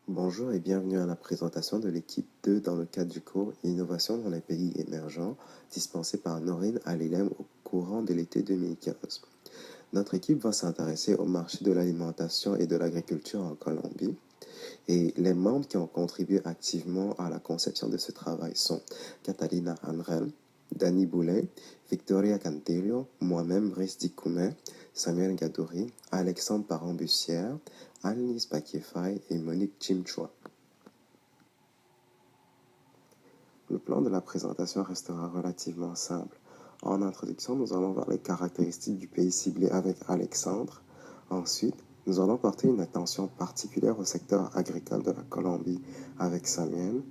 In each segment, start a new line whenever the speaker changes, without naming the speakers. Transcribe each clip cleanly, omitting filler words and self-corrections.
Bonjour et bienvenue à la présentation de l'équipe 2 dans le cadre du cours Innovation dans les pays émergents dispensé par Norine Alilem au courant de l'été 2015. Notre équipe va s'intéresser au marché de l'alimentation et de l'agriculture en Colombie et les membres qui ont contribué activement à la conception de ce travail sont Catalina Anrel, Dani Boulay, Victoria Cantelio, moi-même Brice Dicoumet, Samuel Gadouri, Alexandre Parent-Bussière, Annelise Bakiefay et Monique Chimchua. Le plan de la présentation restera relativement simple. En introduction, nous allons voir les caractéristiques du pays ciblé avec Alexandre. Ensuite, nous allons porter une attention particulière au secteur agricole de la Colombie avec Samuel.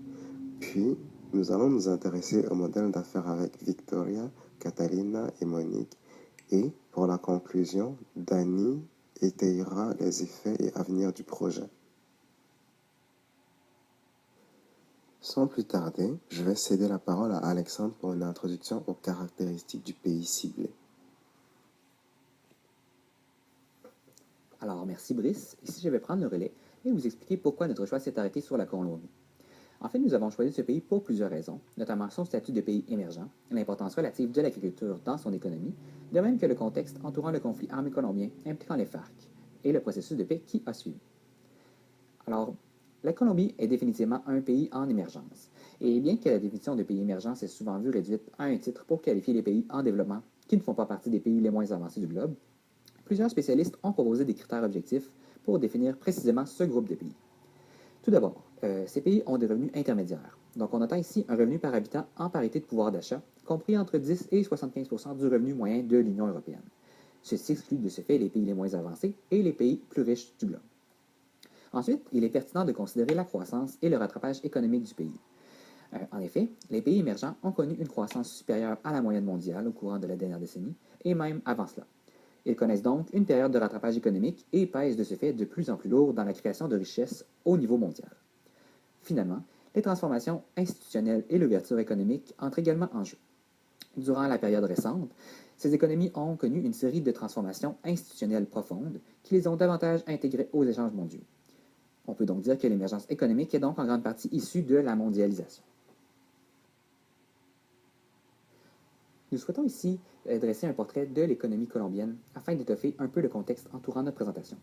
Puis, nous allons nous intéresser au modèle d'affaires avec Victoria, Catalina et Monique. Et, pour la conclusion, Dani étayera les effets et avenir du projet. Sans plus tarder, je vais céder la parole à Alexandre pour une introduction aux caractéristiques du pays ciblé.
Alors, merci Brice. Ici, je vais prendre le relais et vous expliquer pourquoi notre choix s'est arrêté sur la Colombie. En fait, nous avons choisi ce pays pour plusieurs raisons, notamment son statut de pays émergent, l'importance relative de l'agriculture dans son économie, de même que le contexte entourant le conflit armé colombien impliquant les FARC et le processus de paix qui a suivi. Alors, la Colombie est définitivement un pays en émergence. Et bien que la définition de pays émergent s'est souvent vue réduite à un titre pour qualifier les pays en développement qui ne font pas partie des pays les moins avancés du globe, plusieurs spécialistes ont proposé des critères objectifs pour définir précisément ce groupe de pays. Tout d'abord, ces pays ont des revenus intermédiaires. Donc, on attend ici un revenu par habitant en parité de pouvoir d'achat, compris entre 10 et 75 du revenu moyen de l'Union européenne. Ceci exclut de ce fait les pays les moins avancés et les pays plus riches du globe. Ensuite, il est pertinent de considérer la croissance et le rattrapage économique du pays. En effet, les pays émergents ont connu une croissance supérieure à la moyenne mondiale au courant de la dernière décennie, et même avant cela. Ils connaissent donc une période de rattrapage économique et pèsent de ce fait de plus en plus lourd dans la création de richesses au niveau mondial. Finalement, les transformations institutionnelles et l'ouverture économique entrent également en jeu. Durant la période récente, ces économies ont connu une série de transformations institutionnelles profondes qui les ont davantage intégrées aux échanges mondiaux. On peut donc dire que l'émergence économique est donc en grande partie issue de la mondialisation. Nous souhaitons ici dresser un portrait de l'économie colombienne afin d'étoffer un peu le contexte entourant notre présentation.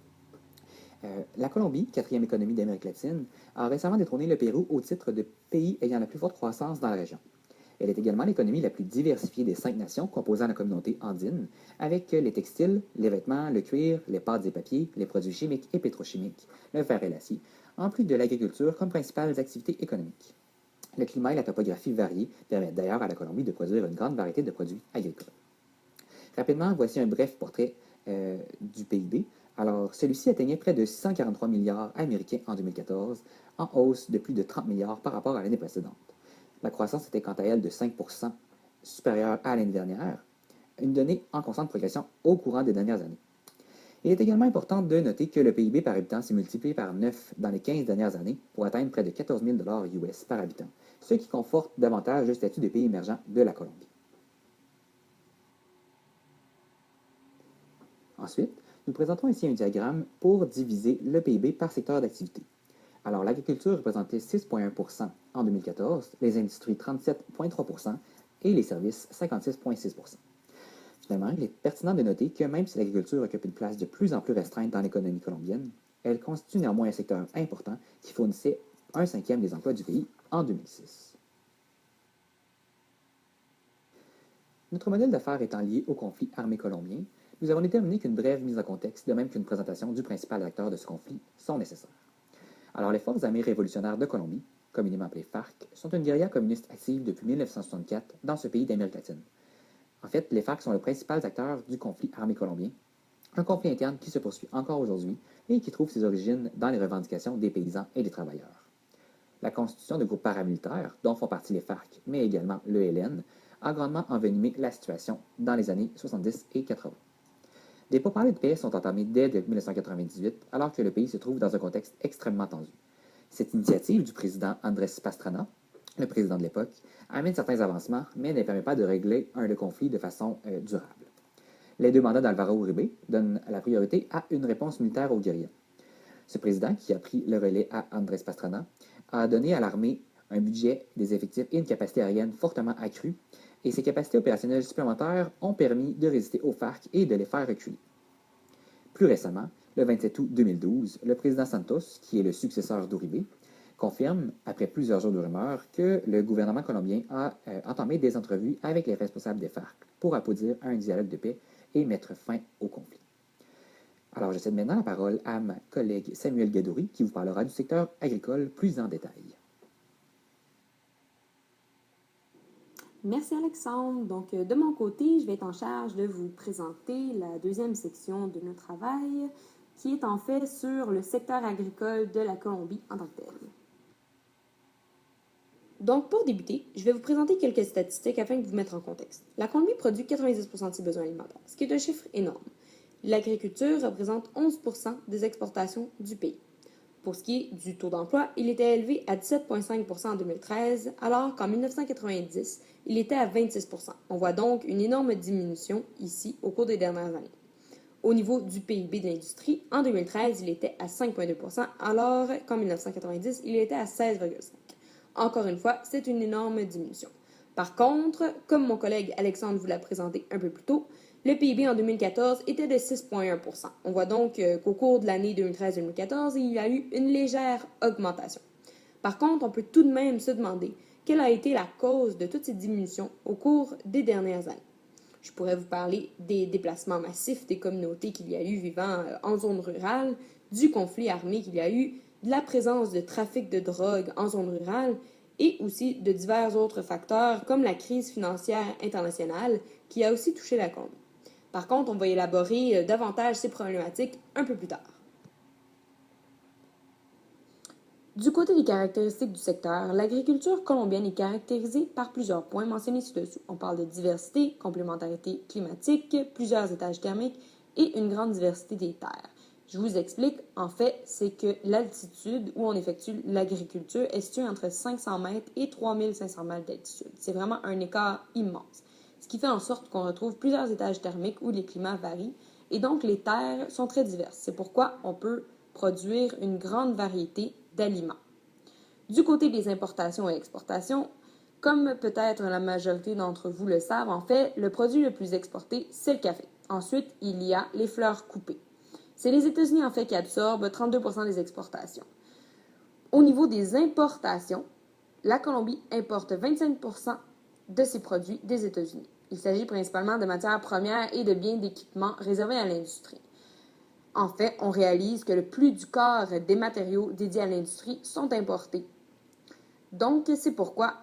La Colombie, quatrième économie d'Amérique latine, a récemment détrôné le Pérou au titre de pays ayant la plus forte croissance dans la région. Elle est également l'économie la plus diversifiée des 5 nations composant la communauté andine, avec les textiles, les vêtements, le cuir, les pâtes et papiers, les produits chimiques et pétrochimiques, le fer et l'acier, en plus de l'agriculture comme principales activités économiques. Le climat et la topographie variée permettent d'ailleurs à la Colombie de produire une grande variété de produits agricoles. Rapidement, voici un bref portrait du PIB. Alors, celui-ci atteignait près de 643 milliards américains en 2014, en hausse de plus de 30 milliards par rapport à l'année précédente. La croissance était quant à elle de 5% supérieure à l'année dernière, une donnée en constante progression au courant des dernières années. Il est également important de noter que le PIB par habitant s'est multiplié par 9 dans les 15 dernières années pour atteindre près de 14 000 US par habitant, ce qui conforte davantage le statut de pays émergent de la Colombie. Ensuite, nous présentons ici un diagramme pour diviser le PIB par secteur d'activité. Alors, l'agriculture représentait 6,1% en 2014, les industries 37,3% et les services 56,6%. Finalement, il est pertinent de noter que même si l'agriculture occupe une place de plus en plus restreinte dans l'économie colombienne, elle constitue néanmoins un secteur important qui fournissait un cinquième des emplois du pays en 2006. Notre modèle d'affaires étant lié au conflit armé colombien, nous avons déterminé qu'une brève mise en contexte, de même qu'une présentation du principal acteur de ce conflit, sont nécessaires. Alors, les forces armées révolutionnaires de Colombie, communément appelées FARC, sont une guérilla communiste active depuis 1964 dans ce pays d'Amérique latine. En fait, les FARC sont le principal acteur du conflit armé colombien, un conflit interne qui se poursuit encore aujourd'hui et qui trouve ses origines dans les revendications des paysans et des travailleurs. La constitution de groupes paramilitaires, dont font partie les FARC, mais également l'ELN, a grandement envenimé la situation dans les années 70 et 80. Des pourparlers de paix sont entamés dès 1998, alors que le pays se trouve dans un contexte extrêmement tendu. Cette initiative du président Andrés Pastrana, le président de l'époque, amène certains avancements, mais ne permet pas de régler le conflit de façon durable. Les deux mandats d'Alvaro Uribe donnent la priorité à une réponse militaire aux guérillas. Ce président, qui a pris le relais à Andrés Pastrana, a donné à l'armée un budget, des effectifs et une capacité aérienne fortement accrue, et ces capacités opérationnelles supplémentaires ont permis de résister aux FARC et de les faire reculer. Plus récemment, le 27 août 2012, le président Santos, qui est le successeur d'Uribe, confirme, après plusieurs jours de rumeurs, que le gouvernement colombien a entamé des entrevues avec les responsables des FARC pour aboutir à un dialogue de paix et mettre fin au conflit. Alors, je cède maintenant la parole à ma collègue Samuel Gadouri, qui vous parlera du secteur agricole plus en détail.
Merci Alexandre. Donc, de mon côté, je vais être en charge de vous présenter la deuxième section de notre travail, qui est en fait sur le secteur agricole de la Colombie en tant que tel. Donc, pour débuter, je vais vous présenter quelques statistiques afin de vous mettre en contexte. La Colombie produit 90% de ses besoins alimentaires, ce qui est un chiffre énorme. L'agriculture représente 11% des exportations du pays. Pour ce qui est du taux d'emploi, il était élevé à 17,5% en 2013, alors qu'en 1990, il était à 26%. On voit donc une énorme diminution ici au cours des dernières années. Au niveau du PIB de l'industrie, en 2013, il était à 5,2%, alors qu'en 1990, il était à 16,5%. Encore une fois, c'est une énorme diminution. Par contre, comme mon collègue Alexandre vous l'a présenté un peu plus tôt, le PIB en 2014 était de 6,1%. On voit donc qu'au cours de l'année 2013-2014, il y a eu une légère augmentation. Par contre, on peut tout de même se demander quelle a été la cause de toute cette diminution au cours des dernières années. Je pourrais vous parler des déplacements massifs des communautés qu'il y a eu vivant en zone rurale, du conflit armé qu'il y a eu, de la présence de trafic de drogue en zone rurale et aussi de divers autres facteurs comme la crise financière internationale qui a aussi touché la Colombie. Par contre, on va élaborer davantage ces problématiques un peu plus tard. Du côté des caractéristiques du secteur, l'agriculture colombienne est caractérisée par plusieurs points mentionnés ci-dessous. On parle de diversité, complémentarité climatique, plusieurs étages thermiques et une grande diversité des terres. Je vous explique, en fait, c'est que l'altitude où on effectue l'agriculture est située entre 500 mètres et 3500 mètres d'altitude. C'est vraiment un écart immense, ce qui fait en sorte qu'on retrouve plusieurs étages thermiques où les climats varient et donc les terres sont très diverses. C'est pourquoi on peut produire une grande variété d'aliments. Du côté des importations et exportations, comme peut-être la majorité d'entre vous le savent, en fait, le produit le plus exporté, c'est le café. Ensuite, il y a les fleurs coupées. C'est les États-Unis, en fait, qui absorbent 32% des exportations. Au niveau des importations, la Colombie importe 25% de ses produits des États-Unis. Il s'agit principalement de matières premières et de biens d'équipement réservés à l'industrie. En fait, on réalise que le plus du quart des matériaux dédiés à l'industrie sont importés. Donc, c'est pourquoi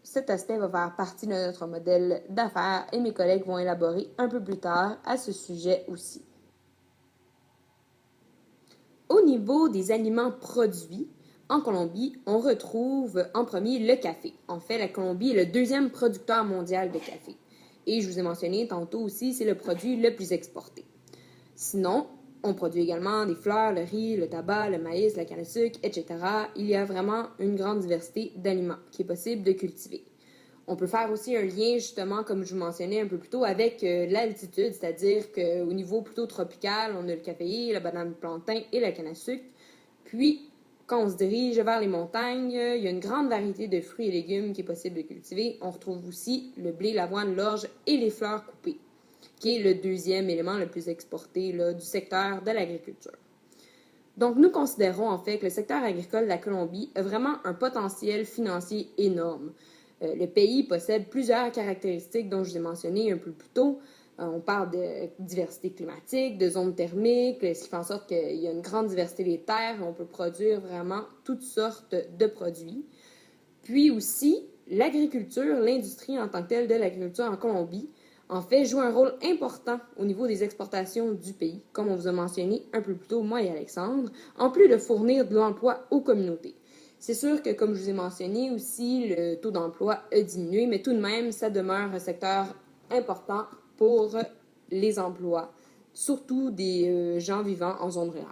cet aspect va faire partie de notre modèle d'affaires et mes collègues vont élaborer un peu plus tard à ce sujet aussi. Au niveau des aliments produits, en Colombie, on retrouve en premier le café. En fait, la Colombie est le deuxième producteur mondial de café. Et je vous ai mentionné tantôt aussi, c'est le produit le plus exporté. Sinon, on produit également des fleurs, le riz, le tabac, le maïs, la canne à sucre, etc. Il y a vraiment une grande diversité d'aliments qui est possible de cultiver. On peut faire aussi un lien, justement, comme je vous mentionnais un peu plus tôt, avec l'altitude, c'est-à-dire qu'au niveau plutôt tropical, on a le caféier, la banane plantain et la canne à sucre. Puis, quand on se dirige vers les montagnes, il y a une grande variété de fruits et légumes qui est possible de cultiver. On retrouve aussi le blé, l'avoine, l'orge et les fleurs coupées, qui est le deuxième élément le plus exporté du secteur de l'agriculture. Donc, nous considérons en fait que le secteur agricole de la Colombie a vraiment un potentiel financier énorme. Le pays possède plusieurs caractéristiques dont je vous ai mentionné un peu plus tôt. On parle de diversité climatique, de zones thermiques, ce qui fait en sorte qu'il y a une grande diversité des terres. On peut produire vraiment toutes sortes de produits. Puis aussi, l'agriculture, l'industrie en tant que telle de l'agriculture en Colombie, en fait, joue un rôle important au niveau des exportations du pays, comme on vous a mentionné un peu plus tôt, moi et Alexandre, en plus de fournir de l'emploi aux communautés. C'est sûr que, comme je vous ai mentionné aussi, le taux d'emploi a diminué, mais tout de même, ça demeure un secteur important pour les emplois, surtout des gens vivant en zone rurale.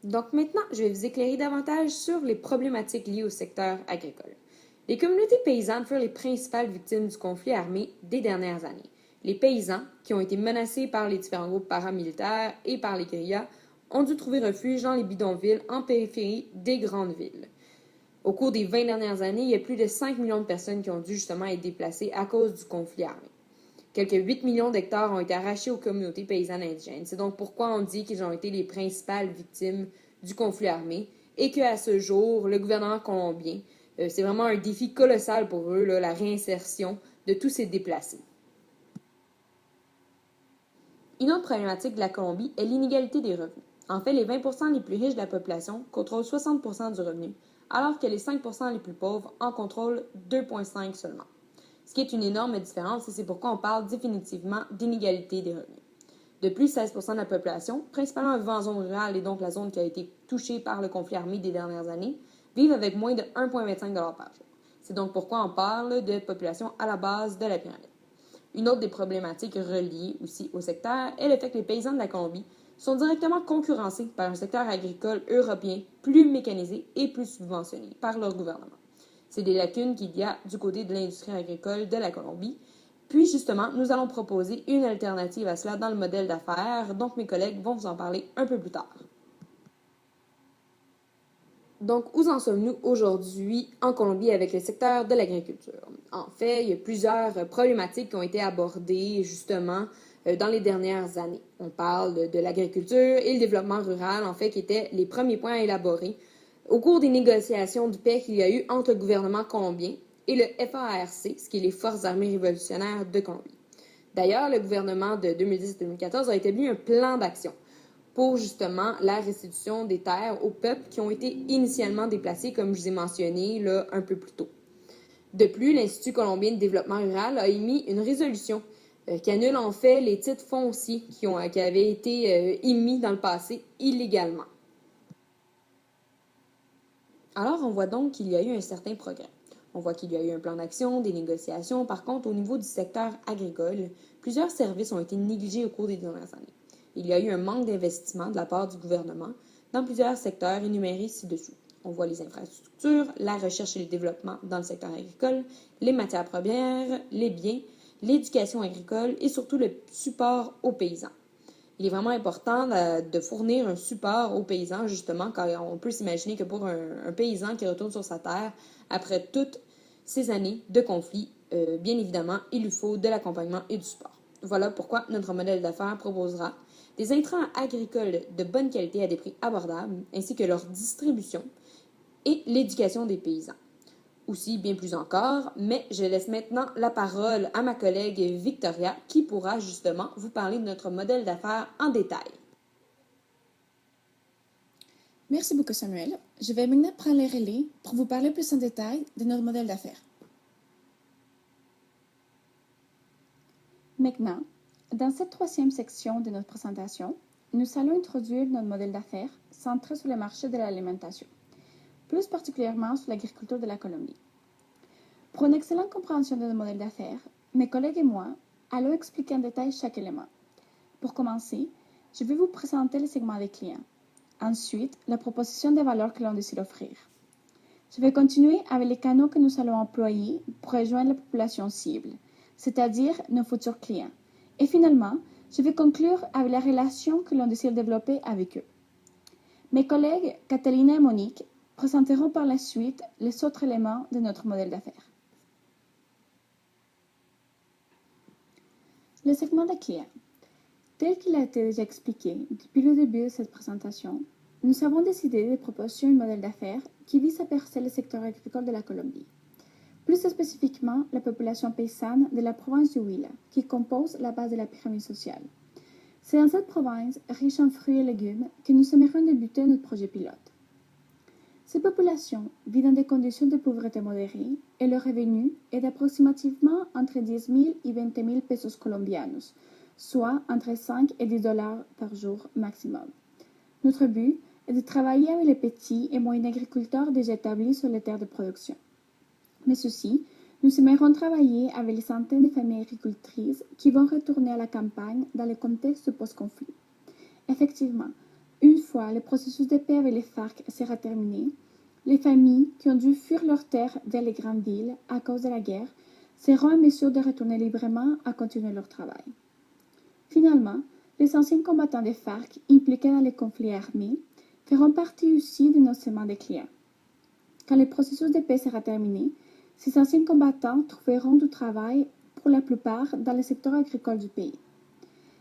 Donc maintenant, je vais vous éclairer davantage sur les problématiques liées au secteur agricole. Les communautés paysannes furent les principales victimes du conflit armé des dernières années. Les paysans, qui ont été menacés par les différents groupes paramilitaires et par les guérillas, ont dû trouver refuge dans les bidonvilles en périphérie des grandes villes. Au cours des 20 dernières années, il y a plus de 5 millions de personnes qui ont dû justement être déplacées à cause du conflit armé. Quelques 8 millions d'hectares ont été arrachés aux communautés paysannes indigènes. C'est donc pourquoi on dit qu'ils ont été les principales victimes du conflit armé et qu'à ce jour, le gouvernement colombien, c'est vraiment un défi colossal pour eux, la réinsertion de tous ces déplacés. Une autre problématique de la Colombie est l'inégalité des revenus. En fait, les 20% les plus riches de la population contrôlent 60% du revenu, alors que les 5% les plus pauvres en contrôlent 2,5% seulement. Ce qui est une énorme différence et c'est pourquoi on parle définitivement d'inégalité des revenus. De plus, 16% de la population, principalement vivant en zone rurale et donc la zone qui a été touchée par le conflit armé des dernières années, vivent avec moins de 1,25$ par jour. C'est donc pourquoi on parle de population à la base de la pyramide. Une autre des problématiques reliées aussi au secteur est le fait que les paysans de la Colombie sont directement concurrencés par un secteur agricole européen plus mécanisé et plus subventionné par leur gouvernement. C'est des lacunes qu'il y a du côté de l'industrie agricole de la Colombie. Puis justement, nous allons proposer une alternative à cela dans le modèle d'affaires, donc mes collègues vont vous en parler un peu plus tard. Donc, où en sommes-nous aujourd'hui en Colombie avec le secteur de l'agriculture? En fait, il y a plusieurs problématiques qui ont été abordées justement dans les dernières années. On parle de l'agriculture et le développement rural, en fait, qui étaient les premiers points à élaborer au cours des négociations de paix qu'il y a eu entre le gouvernement colombien et le FARC, ce qui est les Forces armées révolutionnaires de Colombie. D'ailleurs, le gouvernement de 2010-2014 a établi un plan d'action pour justement la restitution des terres aux peuples qui ont été initialement déplacés, comme je vous ai mentionné là, un peu plus tôt. De plus, l'Institut colombien de développement rural a émis une résolution qui annule en fait les titres fonciers qui avaient été émis dans le passé illégalement. Alors, on voit donc qu'il y a eu un certain progrès. On voit qu'il y a eu un plan d'action, des négociations. Par contre, au niveau du secteur agricole, plusieurs services ont été négligés au cours des dernières années. Il y a eu un manque d'investissement de la part du gouvernement dans plusieurs secteurs énumérés ci-dessous. On voit les infrastructures, la recherche et le développement dans le secteur agricole, les matières premières, les biens, l'éducation agricole et surtout le support aux paysans. Il est vraiment important de fournir un support aux paysans, justement, car on peut s'imaginer que pour un paysan qui retourne sur sa terre, après toutes ces années de conflit, bien évidemment, il lui faut de l'accompagnement et du support. Voilà pourquoi notre modèle d'affaires proposera des intrants agricoles de bonne qualité à des prix abordables, ainsi que leur distribution et l'éducation des paysans. Aussi, bien plus encore, mais je laisse maintenant la parole à ma collègue Victoria qui pourra justement vous parler de notre modèle d'affaires en détail.
Merci beaucoup Samuel. Je vais maintenant prendre le relais pour vous parler plus en détail de notre modèle d'affaires. Maintenant, dans cette troisième section de notre présentation, nous allons introduire notre modèle d'affaires centré sur le marché de l'alimentation, plus particulièrement sur l'agriculture de la Colombie. Pour une excellente compréhension de notre modèle d'affaires, mes collègues et moi allons expliquer en détail chaque élément. Pour commencer, je vais vous présenter le segment des clients. Ensuite, la proposition de valeur que l'on décide offrir. Je vais continuer avec les canaux que nous allons employer pour rejoindre la population cible, c'est-à-dire nos futurs clients. Et finalement, je vais conclure avec la relation que l'on désire développer avec eux. Mes collègues Catalina et Monique présenteront par la suite les autres éléments de notre modèle d'affaires. Le segment des clients. Tel qu'il a été déjà expliqué depuis le début de cette présentation, nous avons décidé de proposer un modèle d'affaires qui vise à percer le secteur agricole de la Colombie. Plus spécifiquement, la population paysanne de la province du Huila, qui compose la base de la pyramide sociale. C'est dans cette province, riche en fruits et légumes, que nous aimerions débuter notre projet pilote. Cette population vit dans des conditions de pauvreté modérée et le revenu est d'approximativement entre 10 000 et 20 000 pesos colombianos, soit entre 5 et 10 dollars par jour maximum. Notre but est de travailler avec les petits et moyens agriculteurs déjà établis sur les terres de production. Mais ceci, nous aimerions travailler avec les centaines de familles agricultrices qui vont retourner à la campagne dans le contexte post-conflit. Effectivement, une fois le processus de paix avec les FARC sera terminé, les familles qui ont dû fuir leurs terres vers les grandes villes à cause de la guerre seront en mesure de retourner librement à continuer leur travail. Finalement, les anciens combattants des FARC impliqués dans les conflits armés feront partie aussi de nos segments de clients. Quand le processus de paix sera terminé, ces anciens combattants trouveront du travail pour la plupart dans le secteur agricole du pays.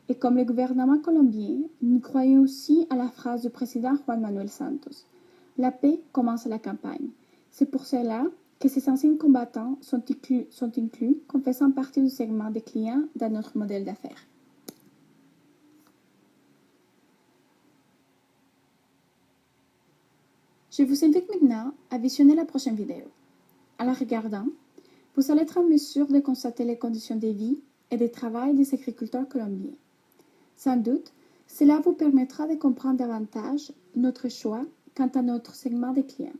Et comme le gouvernement colombien, nous croyons aussi à la phrase du président Juan Manuel Santos: la paix commence à la campagne. C'est pour cela que ces anciens combattants sont inclus comme faisant partie du segment des clients dans notre modèle d'affaires. Je vous invite maintenant à visionner la prochaine vidéo. En la regardant, vous allez être en mesure de constater les conditions de vie et de travail des agriculteurs colombiens. Sans doute, cela vous permettra de comprendre davantage notre choix quant à notre segment de clients.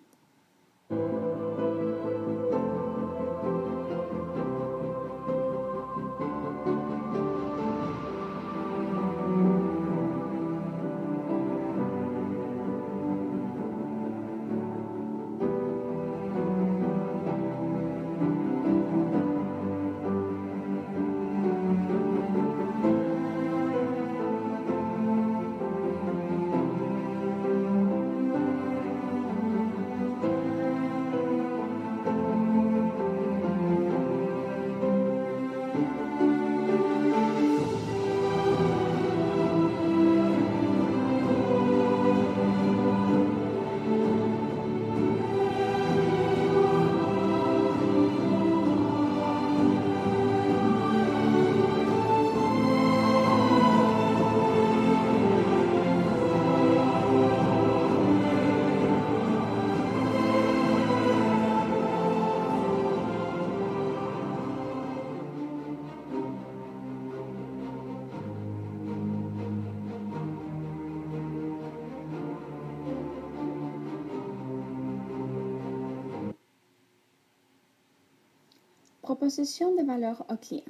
Proposition de valeur aux clients.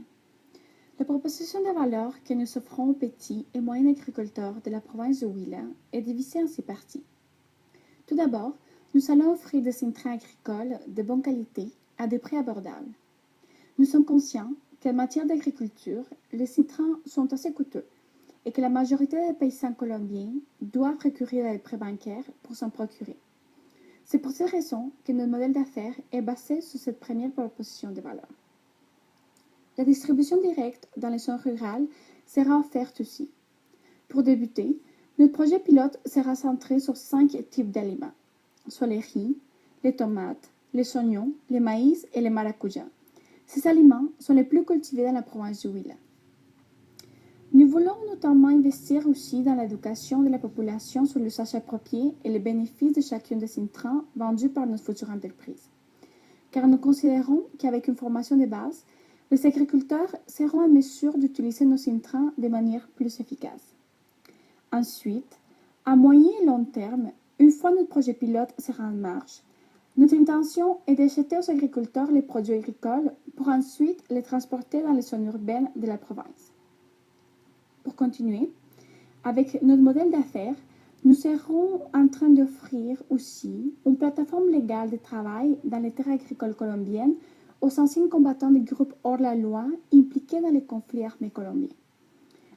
La proposition de valeur que nous offrons aux petits et moyens agriculteurs de la province de Huila est divisée en 6 parties. Tout d'abord, nous allons offrir des intrants agricoles de bonne qualité à des prix abordables. Nous sommes conscients qu'en matière d'agriculture, les intrants sont assez coûteux et que la majorité des paysans colombiens doivent recourir à des prêts bancaires pour s'en procurer. C'est pour cette raison que notre modèle d'affaires est basé sur cette première proposition de valeur. La distribution directe dans les zones rurales sera offerte aussi. Pour débuter, notre projet pilote sera centré sur 5 types d'aliments, soit les riz, les tomates, les oignons, les maïs et les maracujas. Ces aliments sont les plus cultivés dans la province du Huila. Nous voulons notamment investir aussi dans l'éducation de la population sur l'usage approprié et les bénéfices de chacun des intrants vendus par notre future entreprise. Car nous considérons qu'avec une formation de base, les agriculteurs seront en mesure d'utiliser nos intrants de manière plus efficace. Ensuite, à moyen et long terme, une fois notre projet pilote sera en marche, notre intention est d'acheter aux agriculteurs les produits agricoles pour ensuite les transporter dans les zones urbaines de la province. Pour continuer, avec notre modèle d'affaires, nous serons en train d'offrir aussi une plateforme légale de travail dans les terres agricoles colombiennes aux anciens combattants des groupes hors la loi impliqués dans les conflits armés colombiens.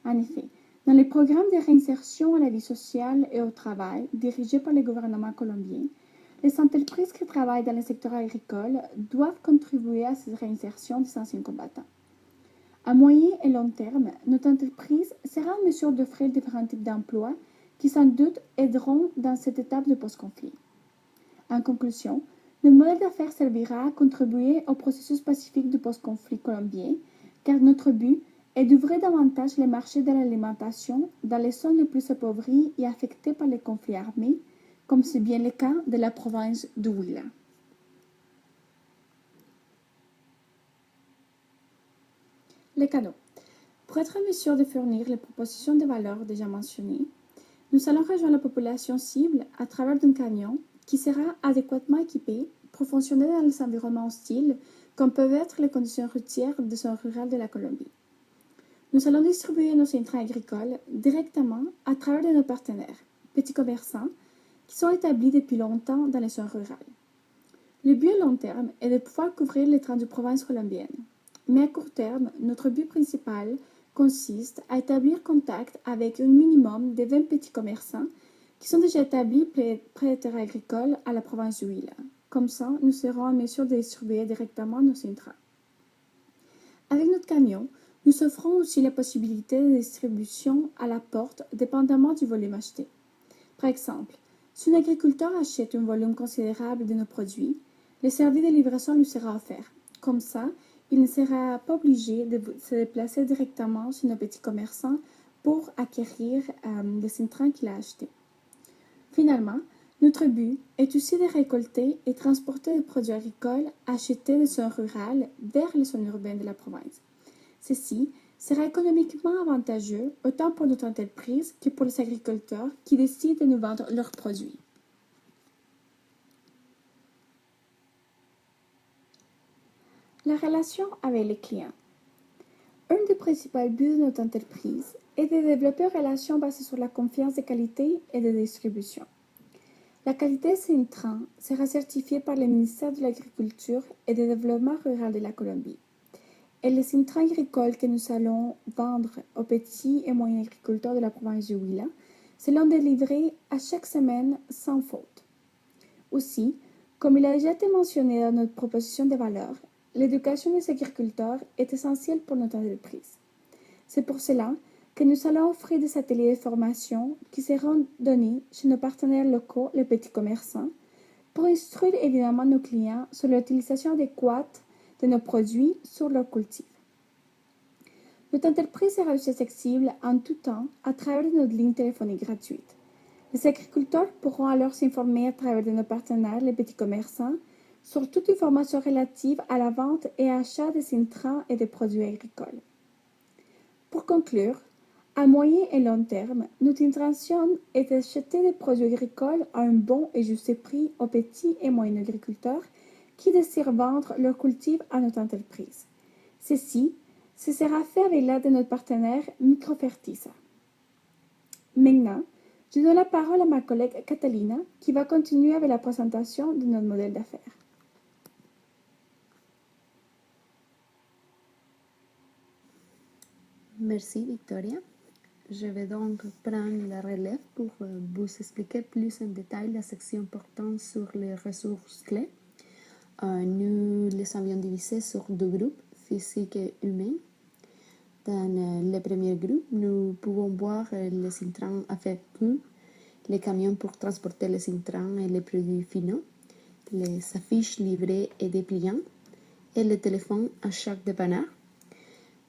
En effet, dans les programmes de réinsertion à la vie sociale et au travail dirigés par le gouvernement colombien, les entreprises qui travaillent dans le secteur agricole doivent contribuer à cette réinsertion des anciens combattants. À moyen et long terme, notre entreprise sera en mesure d'offrir différents types d'emplois qui sans doute aideront dans cette étape de post-conflit. En conclusion, notre modèle d'affaires servira à contribuer au processus pacifique du post-conflit colombien, car notre but est d'ouvrir davantage les marchés de l'alimentation dans les zones les plus appauvries et affectées par les conflits armés, comme c'est bien le cas de la province du Huila. Les canaux. Pour être en mesure de fournir les propositions de valeur déjà mentionnées, nous allons rejoindre la population cible à travers d'un camion qui sera adéquatement équipé pour fonctionner dans les environnements hostiles comme peuvent être les conditions routières des zones rurales de la Colombie. Nous allons distribuer nos intrants agricoles directement à travers de nos partenaires, petits commerçants, qui sont établis depuis longtemps dans les zones rurales. Le but à long terme est de pouvoir couvrir les trains de province colombienne. mais à court terme, notre but principal consiste à établir contact avec un minimum de 20 petits commerçants qui sont déjà établis près des terres agricoles à la province du Huila. Comme ça, nous serons en mesure de distribuer directement nos intrants. Avec notre camion, nous offrons aussi la possibilité de distribution à la porte dépendamment du volume acheté. Par exemple, si un agriculteur achète un volume considérable de nos produits, le service de livraison lui sera offert. Comme ça, il ne sera pas obligé de se déplacer directement chez nos petits commerçants pour acquérir les intrants qu'il a achetés. Finalement, notre but est aussi de récolter et transporter les produits agricoles achetés de zones rurales vers les zones urbaines de la province. Ceci sera économiquement avantageux autant pour notre entreprise que pour les agriculteurs qui décident de nous vendre leurs produits. La relation avec les clients. Un des principaux buts de notre entreprise est de développer une relation basée sur la confiance de qualité et de distribution. La qualité des intrants sera certifiée par le ministère de l'Agriculture et du Développement rural de la Colombie. Et les intrants agricoles que nous allons vendre aux petits et moyens agriculteurs de la province du Huila seront délivrés à chaque semaine sans faute. Aussi, comme il a déjà été mentionné dans notre proposition de valeur, l'éducation des agriculteurs est essentielle pour notre entreprise. C'est pour cela que nous allons offrir des ateliers de formation qui seront donnés chez nos partenaires locaux, les petits commerçants, pour instruire évidemment nos clients sur l'utilisation adéquate de nos produits sur leur cultive. Notre entreprise sera aussi accessible en tout temps à travers notre ligne téléphonique gratuite. Les agriculteurs pourront alors s'informer à travers de nos partenaires, les petits commerçants, sur toute information relative à la vente et achat des intrants et des produits agricoles. Pour conclure, à moyen et long terme, notre intention est d'acheter des produits agricoles à un bon et juste prix aux petits et moyens agriculteurs qui désirent vendre leurs cultifs à notre entreprise. Ce sera fait avec l'aide de notre partenaire Microfertisa. Maintenant, je donne la parole à ma collègue Catalina qui va continuer avec la présentation de notre modèle d'affaires.
Merci Victoria. Je vais donc prendre la relève pour vous expliquer plus en détail la section portant sur les ressources clés. Nous les avions divisées sur deux groupes, physiques et humains. Dans le premier groupe, nous pouvons voir les intrants à faible coût, les camions pour transporter les intrants et les produits finaux, les affiches livrées et dépliants, et le téléphone à chaque dépanneur.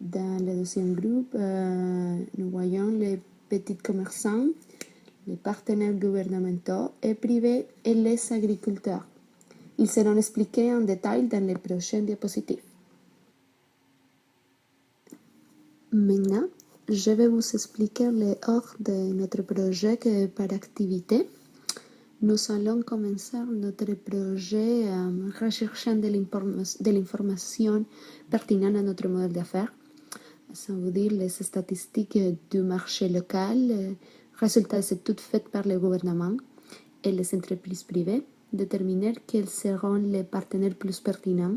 Dans le deuxième groupe, nous voyons les petits commerçants, les partenaires gouvernementaux et privés et les agriculteurs. Ils seront expliqués en détail dans les prochaines diapositives. Maintenant, je vais vous expliquer les ordres de notre projet par activité. Nous allons commencer notre projet en recherchant de l'information pertinente à notre modèle d'affaires. Ça veut dire les statistiques du marché local, résultats des études faites par le gouvernement et les entreprises privées, déterminer quels seront les partenaires plus pertinents,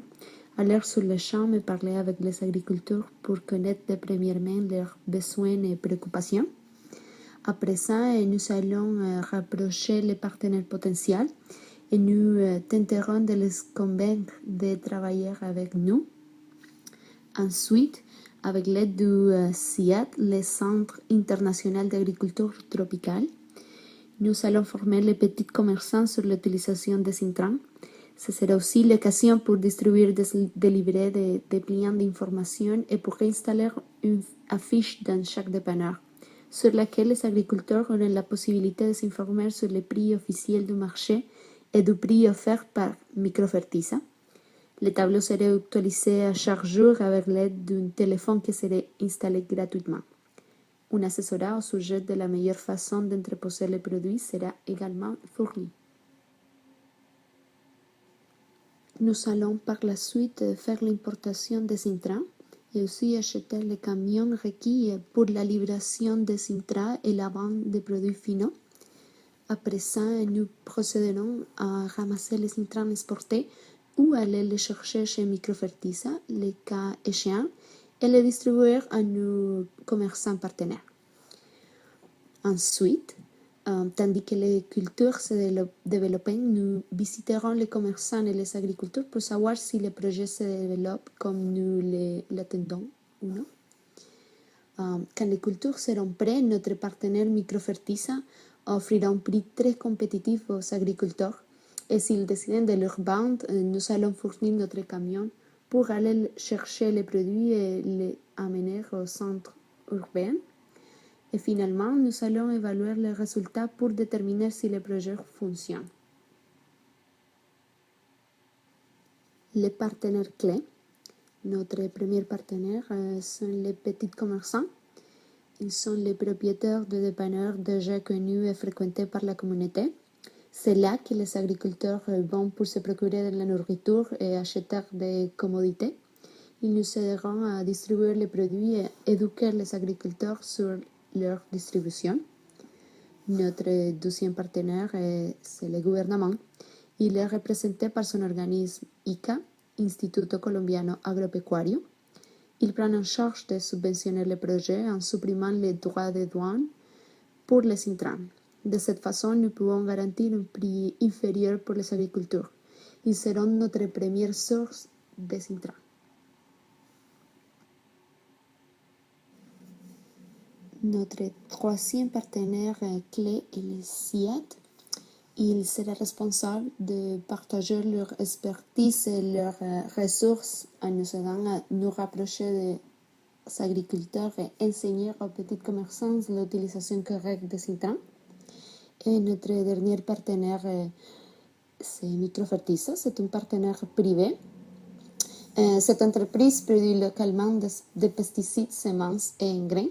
aller sur le champ et parler avec les agriculteurs pour connaître de première main leurs besoins et préoccupations. Après ça, nous allons rapprocher les partenaires potentiels et nous tenterons de les convaincre de travailler avec nous. Ensuite, avec l'aide du CIAT, le Centre international d'agriculture tropicale, nous allons former les petits commerçants sur l'utilisation des intrants. Ce sera aussi l'occasion pour distribuer des livrets de dépliants d'information et pour installer une affiche dans chaque dépanneur, sur laquelle les agriculteurs auront la possibilité de s'informer sur le prix officiel du marché et du prix offert par Microfertisa. Le tableau serait actualisé à chaque jour avec l'aide d'un téléphone qui serait installé gratuitement. Un assessorat au sujet de la meilleure façon d'entreposer les produits sera également fourni. Nous allons par la suite faire l'importation des intrants et aussi acheter les camions requis pour la livraison des intrants et la vente des produits finaux. Après ça, nous procéderons à ramasser les intrants exportés ou aller les chercher chez Microfertisa, les cas échéants, et les distribuer à nos commerçants partenaires. Ensuite, tandis que les cultures se développent, nous visiterons les commerçants et les agriculteurs pour savoir si le projet se développe comme nous l'attendons ou non. Quand les cultures seront prêtes, notre partenaire Microfertisa offrira un prix très compétitif aux agriculteurs. Et s'ils décident de leur vendre, nous allons fournir notre camion pour aller chercher les produits et les amener au centre urbain. Et finalement, nous allons évaluer les résultats pour déterminer si le projet fonctionne. Les partenaires clés. Notre premier partenaire sont les petits commerçants. Ils sont les propriétaires de dépanneurs déjà connus et fréquentés par la communauté. C'est là que les agriculteurs vont pour se procurer de la nourriture et acheter des commodités. Ils nous aideront à distribuer les produits et éduquer les agriculteurs sur leur distribution. Notre deuxième partenaire, c'est le gouvernement. Il est représenté par son organisme ICA, Instituto Colombiano Agropecuario. Il prend en charge de subventionner les projets en supprimant les droits de douane pour les intrants. De cette façon, nous pouvons garantir un prix inférieur pour les agriculteurs. Ils seront notre première source des intrants. Notre troisième partenaire clé est le SIAD. Il sera responsable de partager leur expertise et leurs ressources en nous aidant à nous rapprocher des agriculteurs et enseigner aux petits commerçants l'utilisation correcte des intrants. Et notre dernier partenaire, c'est Microfertisa, c'est un partenaire privé. Cette entreprise produit localement des pesticides, semences et engrais.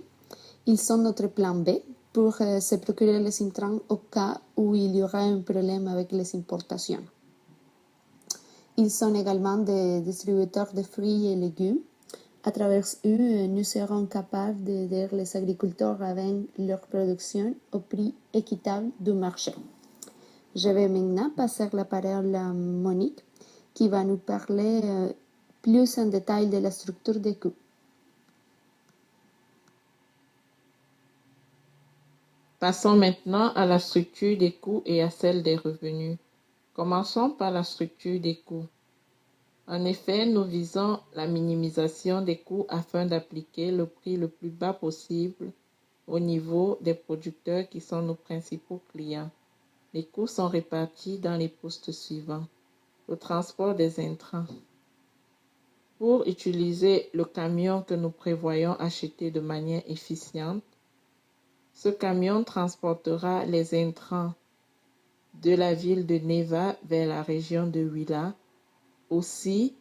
Ils sont notre plan B pour se procurer les intrants au cas où il y aura un problème avec les importations. Ils sont également des distributeurs de fruits et légumes. À travers eux, nous serons capables d'aider les agriculteurs à vendre leur production au prix équitable du marché. Je vais maintenant passer la parole à Monique qui va nous parler plus en détail de la structure des coûts.
Passons maintenant à la structure des coûts et à celle des revenus. Commençons par la structure des coûts. En effet, nous visons la minimisation des coûts afin d'appliquer le prix le plus bas possible au niveau des producteurs qui sont nos principaux clients. Les coûts sont répartis dans les postes suivants. Le transport des intrants. Pour utiliser le camion que nous prévoyons acheter de manière efficiente, ce camion transportera les intrants de la ville de Neva vers la région de Huila. Aussi,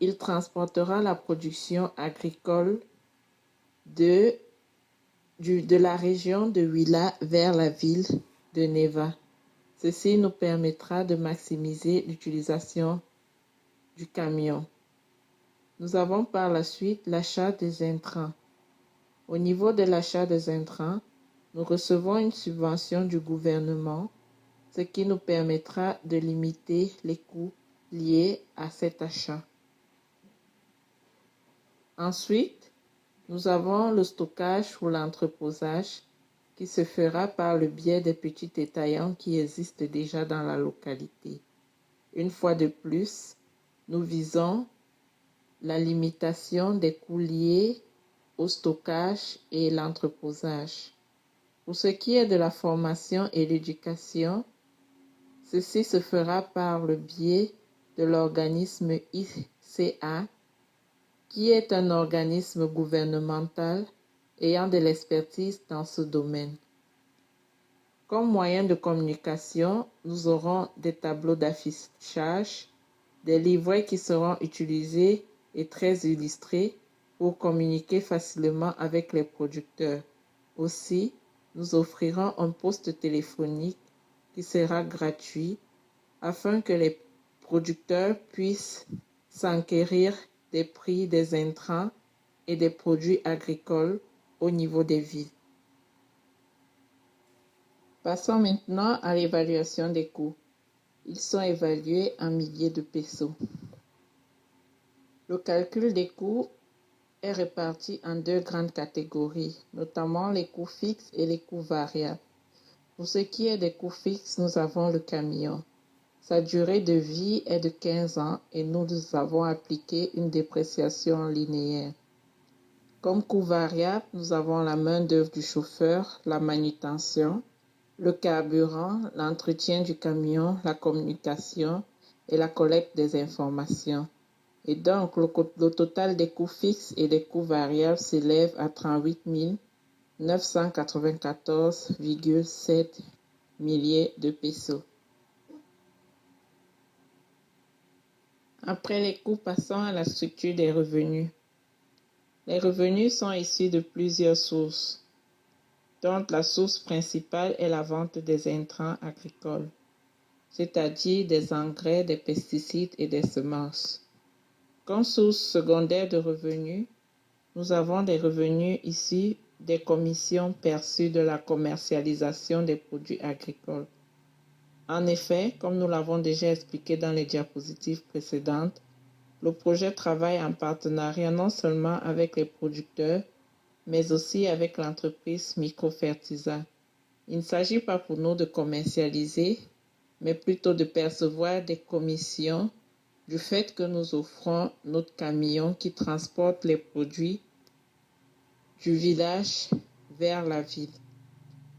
il transportera la production agricole de la région de Huila vers la ville de Neva. Ceci nous permettra de maximiser l'utilisation du camion. Nous avons par la suite l'achat des intrants. Au niveau de l'achat des intrants, nous recevons une subvention du gouvernement, ce qui nous permettra de limiter les coûts liés à cet achat. Ensuite, nous avons le stockage ou l'entreposage qui se fera par le biais des petits détaillants qui existent déjà dans la localité. Une fois de plus, nous visons la limitation des coûts liés au stockage et l'entreposage. Pour ce qui est de la formation et l'éducation, ceci se fera par le biais de l'organisme ICA, qui est un organisme gouvernemental ayant de l'expertise dans ce domaine. Comme moyen de communication, nous aurons des tableaux d'affichage, des livrets qui seront utilisés et très illustrés pour communiquer facilement avec les producteurs. Aussi, nous offrirons un poste téléphonique qui sera gratuit afin que les producteurs puissent s'enquérir des prix des intrants et des produits agricoles au niveau des villes. Passons maintenant à l'évaluation des coûts. Ils sont évalués en milliers de pesos. Le calcul des coûts est réparti en deux grandes catégories, notamment les coûts fixes et les coûts variables. Pour ce qui est des coûts fixes, nous avons le camion. Sa durée de vie est de 15 ans et nous avons appliqué une dépréciation linéaire. Comme coût variable, nous avons la main-d'œuvre du chauffeur, la manutention, le carburant, l'entretien du camion, la communication et la collecte des informations. Et donc, le total des coûts fixes et des coûts variables s'élève à 38 994,7 milliers de pesos. Après les coûts, passons à la structure des revenus. Les revenus sont issus de plusieurs sources, dont la source principale est la vente des intrants agricoles, c'est-à-dire des engrais, des pesticides et des semences. Comme source secondaire de revenus, nous avons des revenus issus des commissions perçues de la commercialisation des produits agricoles. En effet, comme nous l'avons déjà expliqué dans les diapositives précédentes, le projet travaille en partenariat non seulement avec les producteurs, mais aussi avec l'entreprise Microfertisa. Il ne s'agit pas pour nous de commercialiser, mais plutôt de percevoir des commissions du fait que nous offrons notre camion qui transporte les produits du village vers la ville.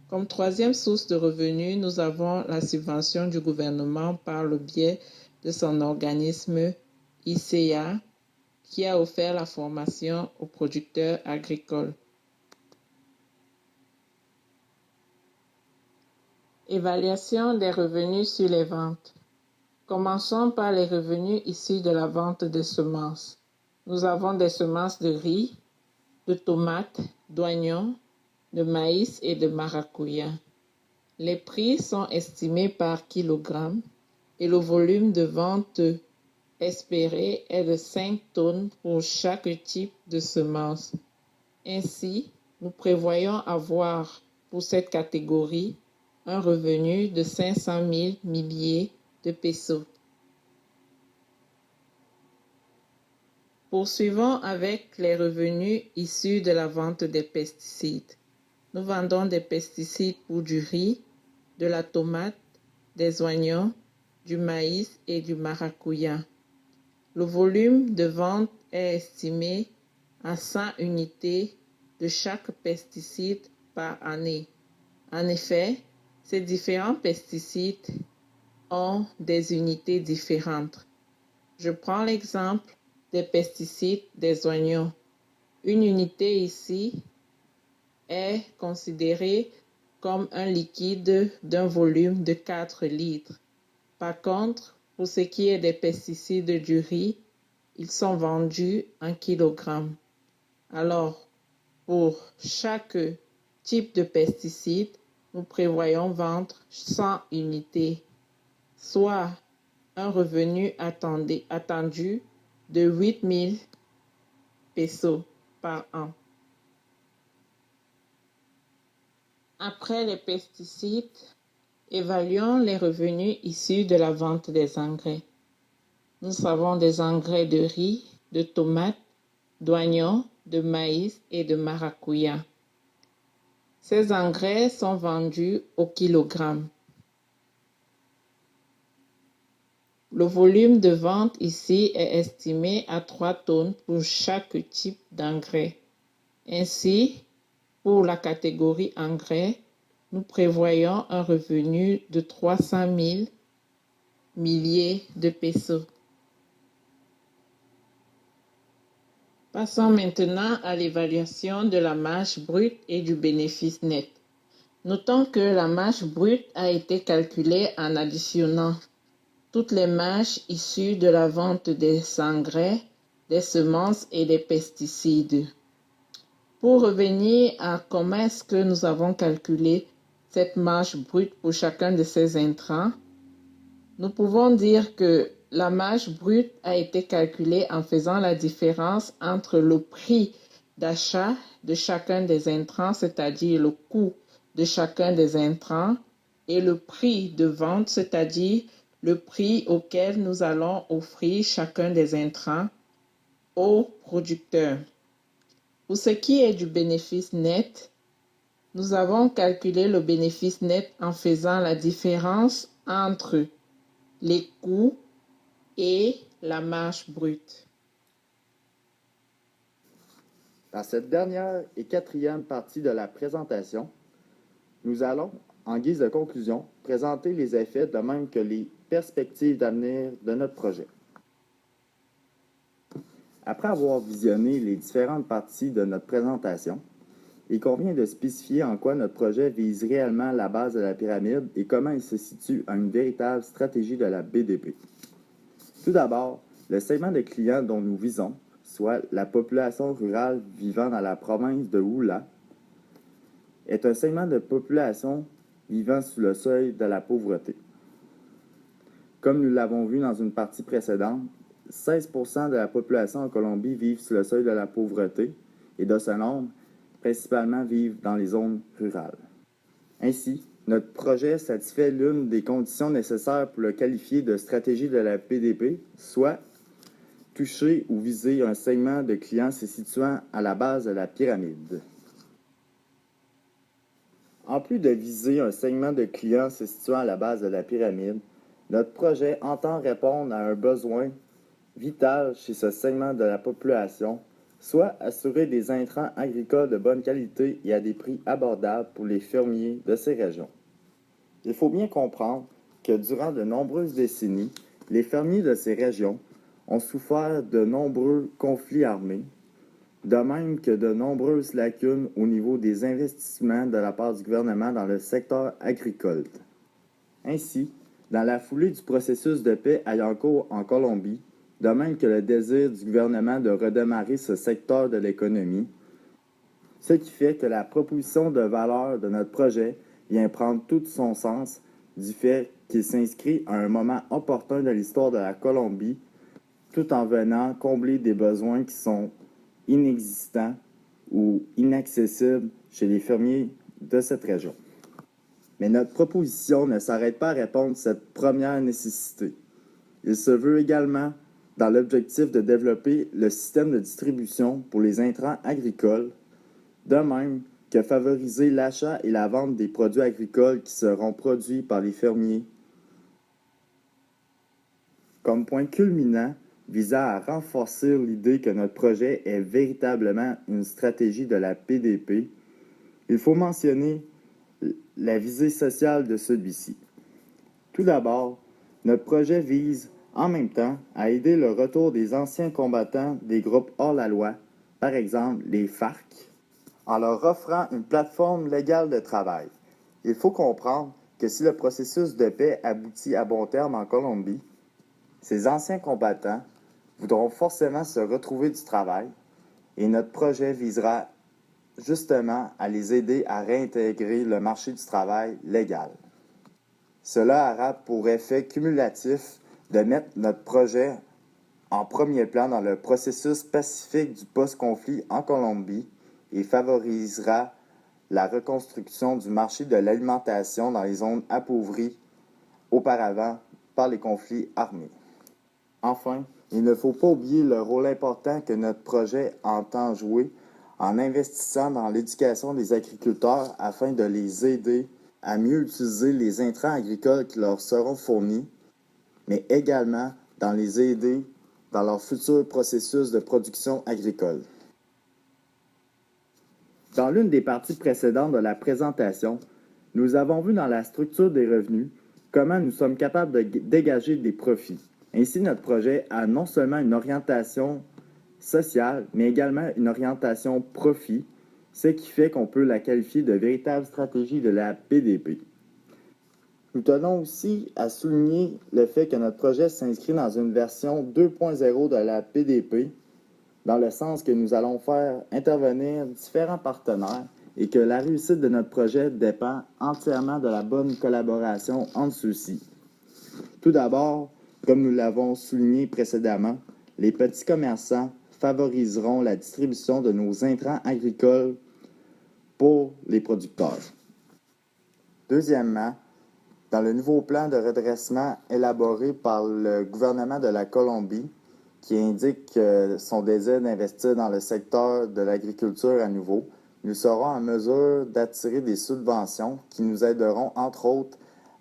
Comme troisième source de revenus, nous avons la subvention du gouvernement par le biais de son organisme ICEA qui a offert la formation aux producteurs agricoles. Évaluation des revenus sur les ventes. Commençons par les revenus issus de la vente de semences. Nous avons des semences de riz, de tomates, d'oignons, de maïs et de maracuya. Les prix sont estimés par kilogramme et le volume de vente espéré est de 5 tonnes pour chaque type de semence. Ainsi, nous prévoyons avoir pour cette catégorie un revenu de 500 000 milliers de pesos. Poursuivons avec les revenus issus de la vente des pesticides. Nous vendons des pesticides pour du riz, de la tomate, des oignons, du maïs et du maracuya. Le volume de vente est estimé à 100 unités de chaque pesticide par année. En effet, ces différents pesticides ont des unités différentes. Je prends l'exemple des pesticides des oignons. Une unité ici est considérée comme un liquide d'un volume de 4 litres. Par contre, pour ce qui est des pesticides du riz, ils sont vendus en kilogrammes. Alors, pour chaque type de pesticide, nous prévoyons vendre 100 unités, soit un revenu attendu de 8 000 pesos par an. Après les pesticides, évaluons les revenus issus de la vente des engrais. Nous avons des engrais de riz, de tomates, d'oignons, de maïs et de maracuya. Ces engrais sont vendus au kilogramme. Le volume de vente ici est estimé à 3 tonnes pour chaque type d'engrais. Ainsi, pour la catégorie engrais, nous prévoyons un revenu de 300 000 milliers de pesos. Passons maintenant à l'évaluation de la marge brute et du bénéfice net. Notons que la marge brute a été calculée en additionnant toutes les marges issues de la vente des engrais, des semences et des pesticides. Pour revenir à comment est-ce que nous avons calculé cette marge brute pour chacun de ces intrants, nous pouvons dire que la marge brute a été calculée en faisant la différence entre le prix d'achat de chacun des intrants, c'est-à-dire le coût de chacun des intrants, et le prix de vente, c'est-à-dire le prix auquel nous allons offrir chacun des intrants aux producteurs. Pour ce qui est du bénéfice net, nous avons calculé le bénéfice net en faisant la différence entre les coûts et la marge brute.
Dans cette dernière et quatrième partie de la présentation, nous allons, en guise de conclusion, présenter les effets de même que les perspectives d'avenir de notre projet. Après avoir visionné les différentes parties de notre présentation, il convient de spécifier en quoi notre projet vise réellement la base de la pyramide et comment il se situe à une véritable stratégie de la BDP. Tout d'abord, le segment de clients dont nous visons, soit la population rurale vivant dans la province de Woula, est un segment de population vivant sous le seuil de la pauvreté. Comme nous l'avons vu dans une partie précédente, 16% de la population en Colombie vivent sous le seuil de la pauvreté et de ce nombre, principalement vivent dans les zones rurales. Ainsi, notre projet satisfait l'une des conditions nécessaires pour le qualifier de stratégie de la PDP, soit toucher ou viser un segment de clients se situant à la base de la pyramide. En plus de viser un segment de clients se situant à la base de la pyramide, notre projet entend répondre à un besoin vital chez ce segment de la population, soit assurer des intrants agricoles de bonne qualité et à des prix abordables pour les fermiers de ces régions. Il faut bien comprendre que durant de nombreuses décennies, les fermiers de ces régions ont souffert de nombreux conflits armés, de même que de nombreuses lacunes au niveau des investissements de la part du gouvernement dans le secteur agricole. Ainsi, dans la foulée du processus de paix ayant cours en Colombie, de même que le désir du gouvernement de redémarrer ce secteur de l'économie, ce qui fait que la proposition de valeur de notre projet vient prendre tout son sens du fait qu'il s'inscrit à un moment opportun de l'histoire de la Colombie, tout en venant combler des besoins qui sont inexistants ou inaccessibles chez les fermiers de cette région. Mais notre proposition ne s'arrête pas à répondre à cette première nécessité. Il se veut également dans l'objectif de développer le système de distribution pour les intrants agricoles, de même que favoriser l'achat et la vente des produits agricoles qui seront produits par les fermiers. Comme point culminant, visant à renforcer l'idée que notre projet est véritablement une stratégie de la PDP, il faut mentionner la visée sociale de celui-ci. Tout d'abord, notre projet vise, en même temps, à aider le retour des anciens combattants des groupes hors-la-loi, par exemple les FARC, en leur offrant une plateforme légale de travail. Il faut comprendre que si le processus de paix aboutit à bon terme en Colombie, ces anciens combattants voudront forcément se retrouver du travail et notre projet visera justement à les aider à réintégrer le marché du travail légal. Cela aura pour effet cumulatif de mettre notre projet en premier plan dans le processus pacifique du post-conflit en Colombie et favorisera la reconstruction du marché de l'alimentation dans les zones appauvries auparavant par les conflits armés. Enfin, il ne faut pas oublier le rôle important que notre projet entend jouer en investissant dans l'éducation des agriculteurs afin de les aider à mieux utiliser les intrants agricoles qui leur seront fournis, mais également dans les aider dans leur futur processus de production agricole. Dans l'une des parties précédentes de la présentation, nous avons vu dans la structure des revenus comment nous sommes capables de dégager des profits. Ainsi, notre projet a non seulement une orientation sociale, mais également une orientation profit, ce qui fait qu'on peut la qualifier de véritable stratégie de la PDP. Nous tenons aussi à souligner le fait que notre projet s'inscrit dans une version 2.0 de la PDP, dans le sens que nous allons faire intervenir différents partenaires et que la réussite de notre projet dépend entièrement de la bonne collaboration entre ceux-ci. Tout d'abord, comme nous l'avons souligné précédemment, les petits commerçants favoriseront la distribution de nos intrants agricoles pour les producteurs. Deuxièmement, Dans le nouveau plan de redressement élaboré par le gouvernement de la Colombie, qui indique son désir d'investir dans le secteur de l'agriculture à nouveau, nous serons en mesure d'attirer des subventions qui nous aideront, entre autres,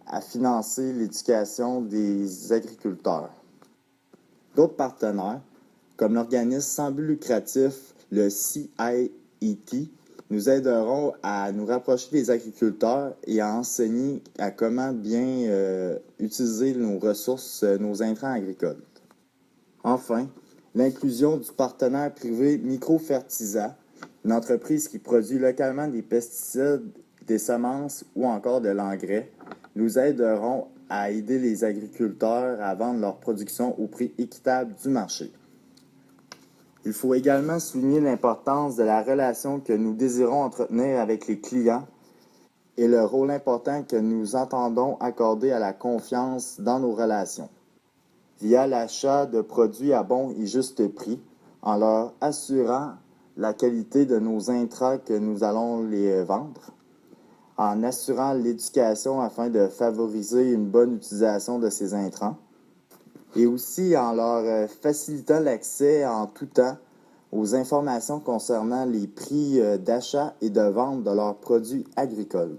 à financer l'éducation des agriculteurs. D'autres partenaires, comme l'organisme sans but lucratif, le CIET, nous aideront à nous rapprocher des agriculteurs et à enseigner à comment bien utiliser nos ressources, nos intrants agricoles. Enfin, l'inclusion du partenaire privé Microfertisa, une entreprise qui produit localement des pesticides, des semences ou encore de l'engrais, nous aideront à aider les agriculteurs à vendre leur production au prix équitable du marché. Il faut également souligner l'importance de la relation que nous désirons entretenir avec les clients et le rôle important que nous entendons accorder à la confiance dans nos relations, via l'achat de produits à bon et juste prix, en leur assurant la qualité de nos intrants que nous allons les vendre, en assurant l'éducation afin de favoriser une bonne utilisation de ces intrants, et aussi en leur facilitant l'accès en tout temps aux informations concernant les prix d'achat et de vente de leurs produits agricoles.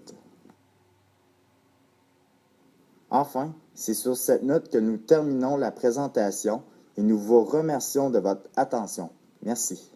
Enfin, c'est sur cette note que nous terminons la présentation et nous vous remercions de votre attention. Merci.